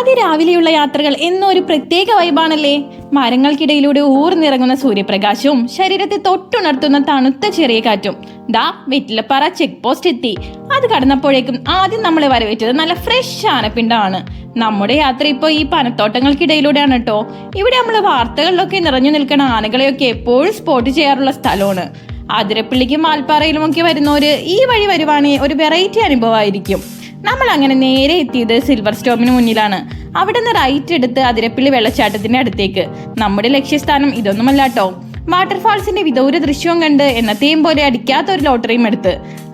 അതിരാവിലെയുള്ള യാത്രകൾ എന്നൊരു പ്രത്യേക വൈബാണല്ലേ. മരങ്ങൾക്കിടയിലൂടെ ഊർന്നിറങ്ങുന്ന സൂര്യപ്രകാശവും ശരീരത്തെ തൊട്ടുണർത്തുന്ന തണുത്ത ചെറിയ കാറ്റും. ദാ വെറ്റിലപ്പാറ ചെക്ക് പോസ്റ്റ് എത്തി. അത് കടന്നപ്പോഴേക്കും ആദ്യം നമ്മളെ വരവേറ്റത് നല്ല ഫ്രഷ് ആനപ്പിണ്ടമാണ്. നമ്മുടെ യാത്ര ഇപ്പോൾ ഈ പനത്തോട്ടങ്ങൾക്കിടയിലൂടെയാണ് കേട്ടോ. ഇവിടെ നമ്മൾ വാർത്തകളിലൊക്കെ നിറഞ്ഞു നിൽക്കുന്ന ആനകളെയൊക്കെ എപ്പോഴും സ്പോട്ട് ചെയ്യാറുള്ള സ്ഥലമാണ്. അതിരപ്പള്ളിക്കും വാൽപ്പാറയിലുമൊക്കെ വരുന്നവര് ഈ വഴി വരുവാണെങ്കിൽ ഒരു വെറൈറ്റി അനുഭവമായിരിക്കും. നമ്മൾ അങ്ങനെ നേരെ എത്തിയത് സിൽവർ സ്റ്റോമിന് മുന്നിലാണ്. അവിടെ നിന്ന് റൈറ്റ് എടുത്ത് അതിരപ്പള്ളി വെള്ളച്ചാട്ടത്തിന്റെ അടുത്തേക്ക്. നമ്മുടെ ലക്ഷ്യസ്ഥാനം ഇതൊന്നുമല്ല കേട്ടോ. വാട്ടർഫാൾസിന്റെ വിദൂര ദൃശ്യവും കണ്ട് എന്നത്തെയും പോലെ അടിക്കാത്ത ഒരു ലോട്ടറിയും എടുത്ത്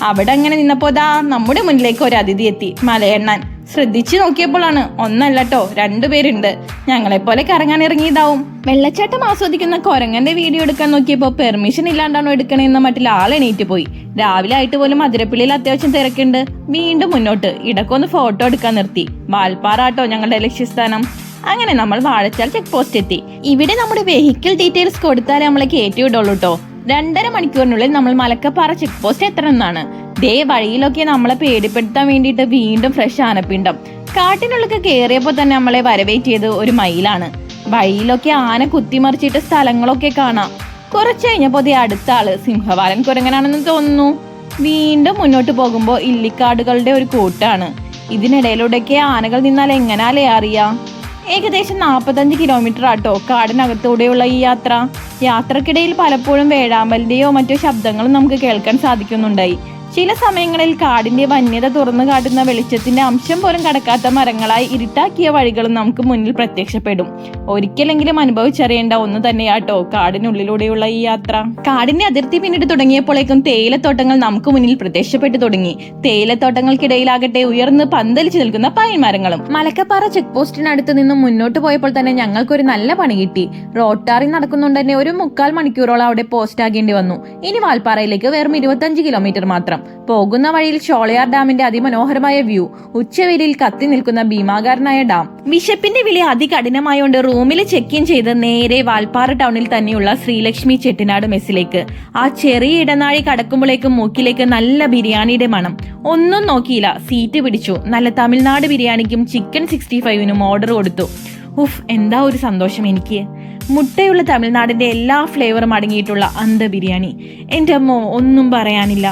അവിടെ അങ്ങനെ നിന്നപ്പോ ദാ നമ്മുടെ മുന്നിലേക്ക് ഒരു അതിഥി എത്തി, മലയണ്ണൻ. ശ്രദ്ധിച്ചു നോക്കിയപ്പോഴാണ് ഒന്നല്ല കേട്ടോ, 2 പേരുണ്ട്. ഞങ്ങളെപ്പോലെ കറങ്ങാൻ ഇറങ്ങിയതാവും. വെള്ളച്ചാട്ടം ആസ്വദിക്കുന്ന കൊരങ്ങന്റെ വീഡിയോ എടുക്കാൻ നോക്കിയപ്പോ പെർമിഷൻ ഇല്ലാണ്ടാണോ എടുക്കണേന്ന മട്ടിൽ ആളെണീറ്റ് പോയി. രാവിലെ ആയിട്ട് പോലും അതിരപ്പള്ളിയിൽ അത്യാവശ്യം തിരക്കുണ്ട്. വീണ്ടും മുന്നോട്ട് ഇടക്കൊന്ന് ഫോട്ടോ എടുക്കാൻ നിർത്തി. വാൽപ്പാറ കേട്ടോ ഞങ്ങളുടെ ലക്ഷ്യസ്ഥാനം. അങ്ങനെ നമ്മൾ വാഴച്ചാൽ ചെക്ക് പോസ്റ്റ് എത്തി. ഇവിടെ നമ്മുടെ വെഹിക്കിൾ ഡീറ്റെയിൽസ് കൊടുത്താലേ നമ്മളെ കയറ്റി വിടുള്ളൂ കേട്ടോ. 2.5 മണിക്കൂറിനുള്ളിൽ നമ്മൾ മലക്കപ്പാറ ചെക്ക് പോസ്റ്റ് എത്തണമെന്നാണ്. ദേ വഴിയിലൊക്കെ നമ്മളെ പേടിപ്പെടുത്താൻ വേണ്ടിയിട്ട് വീണ്ടും ഫ്രഷ് ആനപ്പിണ്ടം. കാട്ടിനുള്ളിൽ കയറിയപ്പോൾ തന്നെ നമ്മളെ വരവേറ്റ് ചെയ്ത് ഒരു മയിലാണ്. വഴിയിലൊക്കെ ആന കുത്തിമറിച്ചിട്ട് സ്ഥലങ്ങളൊക്കെ കാണാം. കുറച്ച് കഴിഞ്ഞപ്പോ ദേ അടുത്ത ആള് സിംഹവാലൻ കുരങ്ങനാണെന്ന് തോന്നുന്നു. വീണ്ടും മുന്നോട്ട് പോകുമ്പോൾ ഇല്ലിക്കാടുകളുടെ ഒരു കൂട്ടാണ്. ഇതിനിടയിലൂടെയൊക്കെ ആനകൾ നിന്നാൽ എങ്ങനാലേ അറിയാം. ഏകദേശം 45 കിലോമീറ്റർ ആട്ടോ കാടിനകത്തൂടെയുള്ള ഈ യാത്ര. യാത്രക്കിടയിൽ പലപ്പോഴും വേഴാമ്പലിന്റെയോ മറ്റോ ശബ്ദങ്ങളും നമുക്ക് കേൾക്കാൻ സാധിക്കുന്നുണ്ടായി. ചില സമയങ്ങളിൽ കാടിന്റെ വന്യത തുറന്നു കാട്ടുന്ന വെളിച്ചത്തിന്റെ അംശം പോലും കടക്കാത്ത മരങ്ങളായി ഇരുട്ടാക്കിയ വഴികളും നമുക്ക് മുന്നിൽ പ്രത്യക്ഷപ്പെടും. ഒരിക്കലെങ്കിലും അനുഭവിച്ചറിയേണ്ട ഒന്ന് തന്നെയാട്ടോ കാടിനുള്ളിലൂടെയുള്ള ഈ യാത്ര. കാടിന്റെ അതിർത്തി പിന്നിട്ട് തുടങ്ങിയപ്പോഴേക്കും തേയിലത്തോട്ടങ്ങൾ നമുക്ക് മുന്നിൽ പ്രത്യക്ഷപ്പെട്ടു തുടങ്ങി. തേയിലത്തോട്ടങ്ങൾക്കിടയിലാകട്ടെ ഉയർന്ന് പന്തലിച്ചു നിൽക്കുന്ന പൈൻ മരങ്ങളും. മലക്കപ്പാറ ചെക്ക് പോസ്റ്റിനടുത്ത് നിന്നും മുന്നോട്ട് പോയപ്പോൾ തന്നെ ഞങ്ങൾക്കൊരു നല്ല പണി കിട്ടി. റോട്ടാറി നടക്കുന്നുണ്ട് തന്നെ 1/4 മണിക്കൂറോളം അവിടെ പോസ്റ്റ് ആകേണ്ടി വന്നു. ഇനി വാൽപ്പാറയിലേക്ക് വെറും 25 കിലോമീറ്റർ മാത്രം. പോകുന്ന വഴിയിൽ ഷോളയാർ ഡാമിന്റെ അതിമനോഹരമായ വ്യൂ, ഉച്ചവെയിലിൽ കത്തി നിൽക്കുന്ന ഭീമാകാരനായ ഡാം. വിശപ്പിന്റെ വില അതികഠിനമായോണ്ട് റൂമിൽ ചെക്ക് ഇൻ ചെയ്ത് നേരെ വാൽപ്പാറ ടൗണിൽ തന്നെയുള്ള ശ്രീലക്ഷ്മി ചെട്ടിനാട് മെസ്സിലേക്ക്. ആ ചെറിയ ഇടനാഴി കടക്കുമ്പോഴേക്കും മൂക്കിലേക്ക് നല്ല ബിരിയാണിയുടെ മണം. ഒന്നും നോക്കിയില്ല, സീറ്റ് പിടിച്ചു. നല്ല തമിഴ്നാട് ബിരിയാണിക്കും ചിക്കൻ 65നും ഓർഡർ കൊടുത്തു. ഉഫ്, എന്താ ഒരു സന്തോഷം എനിക്ക്. മുട്ടയുള്ള തമിഴ്നാടിന്റെ എല്ലാ ഫ്ലേവറും അടങ്ങിയിട്ടുള്ള അന്ത ബിരിയാണി. എൻ്റെ അമ്മോ, ഒന്നും പറയാനില്ല.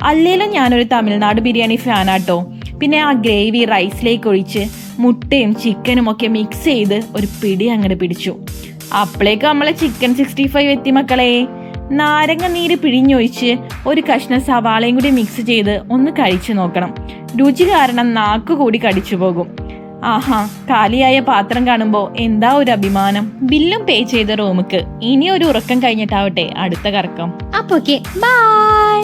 അല്ലേലും ഞാനൊരു തമിഴ്നാട് ബിരിയാണി ഫാനാട്ടോ. പിന്നെ ആ ഗ്രേവി റൈസിലേക്ക് ഒഴിച്ച് മുട്ടയും ചിക്കനും ഒക്കെ മിക്സ് ചെയ്ത് ഒരു പിടി അങ്ങോട്ട് പിടിച്ചു. അപ്പോഴേക്ക് നമ്മളെ ചിക്കൻ 65 എത്തി മക്കളെ. നാരങ്ങ നീര് പിഴിഞ്ഞൊഴിച്ച് ഒരു കഷ്ണം സവാളയും കൂടി മിക്സ് ചെയ്ത് ഒന്ന് കഴിച്ചു നോക്കണം. രുചി കാരണം നാക്ക് കൂടി കടിച്ചു പോകും. ആഹാ, കാലിയായ പാത്രം കാണുമ്പോ എന്താ ഒരു അഭിമാനം. ബില്ലും പേ ചെയ്ത റൂമുക്ക്. ഇനി ഒരു ഉറക്കം കഴിഞ്ഞിട്ടാവട്ടെ അടുത്ത കറക്കം. അപ്പൊ ഓക്കെ, ബൈ.